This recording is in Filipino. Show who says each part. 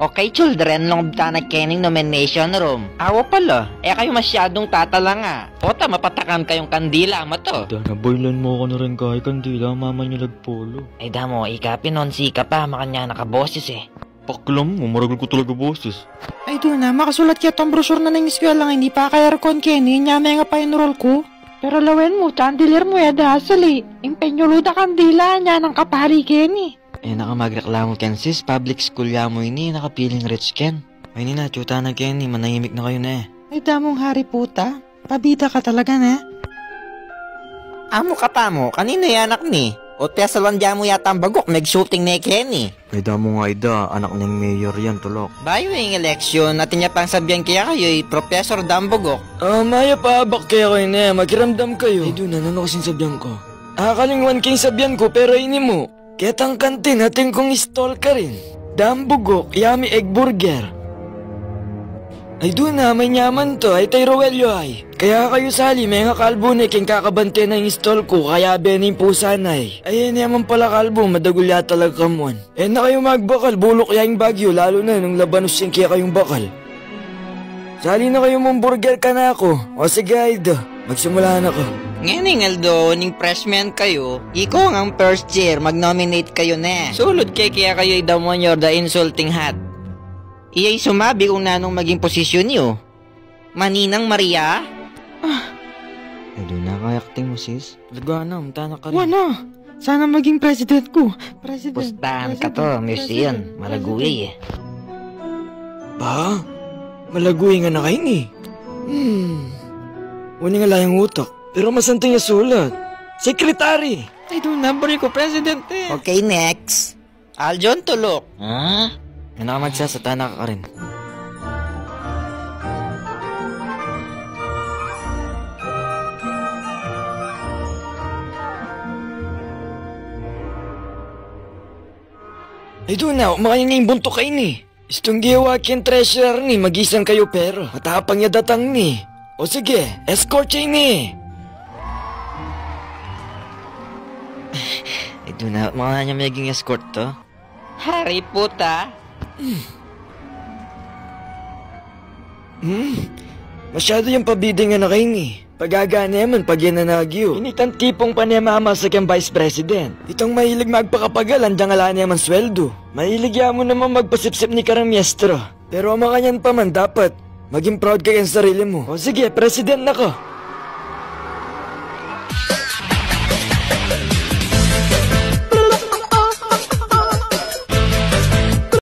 Speaker 1: Okay, children, lungod na kening nomination room. Awa pala, kayo masyadong tatalanga. Ota, mapatakan kayong kandila, mato.
Speaker 2: Naboylan mo ko na rin kahit kandila, mama niyo nagpolo.
Speaker 1: Ay damo, pinonsi ka pa, makanya nakaboses
Speaker 2: Paklam mo, maragal ko talaga boses.
Speaker 3: Ay doon na, makasulat kaya tong brochure na ng eskwela lang, hindi pa kaya aircon Kenny, nyamay nga pa enroll ko. Pero lawen mo, tandilir mo dasali. Impenyo da kandila niya ng kapari Kenny.
Speaker 2: Nakamagreklamo ken sis, public school ya mo ini, nakapiling rich ken. Ay na, chuta na Kenny, manahimik na kayo na
Speaker 3: Ay damong hari puta, pabida ka talaga na.
Speaker 1: Amo ka pa mo, kanino anak ni? O tesalon mo yata ang bagok, nag-shooting ni Kenny.
Speaker 2: Ay damo nga ida, anak ng mayor yan, tulok.
Speaker 1: Bayo yung eleksyon, natin niya pang sabihan kaya kayo, Professor Dambogok.
Speaker 4: Maya pa abak kaya kayo na, makiramdam kayo.
Speaker 2: Ay doon na, ano kasing sabihan ko?
Speaker 4: Kalingwan kayong sabihan ko, pero ini mo. Ketang kantin, natin kong istol ka rin. Dambugok, yummy egg burger. Ay doon na, may nyaman to, ay tay Roelio ay. Kaya kayo sali, may nga kalbo na king kakabante na yung istol ko, kaya bening pusanay. Ay naman pala kalbo, madagulya talaga kamuan. Na kayo magbakal, bulok yung bagyo, lalo na nung labanos yung kaya kayong bakal. Sali na kayo mong burger ka na ako. O sige, Aido, magsimula na ko.
Speaker 1: Ngayon Aldo, ning freshman kayo, ikaw ang first year, mag-nominate kayo na. Sulod kaya kayo idamonyor the insulting hat. Iya'y sumabi kung nanong maging posisyon niyo. Maninang Maria?
Speaker 2: Ay doon na, kayakting mo sis.
Speaker 4: Lagana, umtana ka rin.
Speaker 3: Wala, sana maging president ko. President.
Speaker 1: Pustahan ka to, museum, malaguwi
Speaker 4: Ba? Malaguwi nga na kayo ni. Wala nga layang utak. Pero masanting nga sulat. Sekretary!
Speaker 3: Ay doon na, bari ko presidente.
Speaker 1: Okay, next. Aljon Tulok.
Speaker 2: Ay nakamagsasatana ka rin.
Speaker 4: Ay doon na, umakanya nga yung buntok kayo ni. Istong giwa kin treasurer ni, mag-isang kayo pero. Matapang niya datang ni. O sige, escort siya ni.
Speaker 2: Ay doon na, mga niya magiging escort to.
Speaker 1: Hari puta.
Speaker 4: Masyado yung pabiding nga na kayo ni. Pagagana yaman pag yan nanagyo. Initan tipong panemama sa kang vice president. Itong mahilig magpakapagal, andang ala naman sweldo. Mahilig ya mo naman magpasipsip ni karang miyestro. Pero makanyan pa man dapat. Maging proud ka yung sarili mo. O sige, president na ko.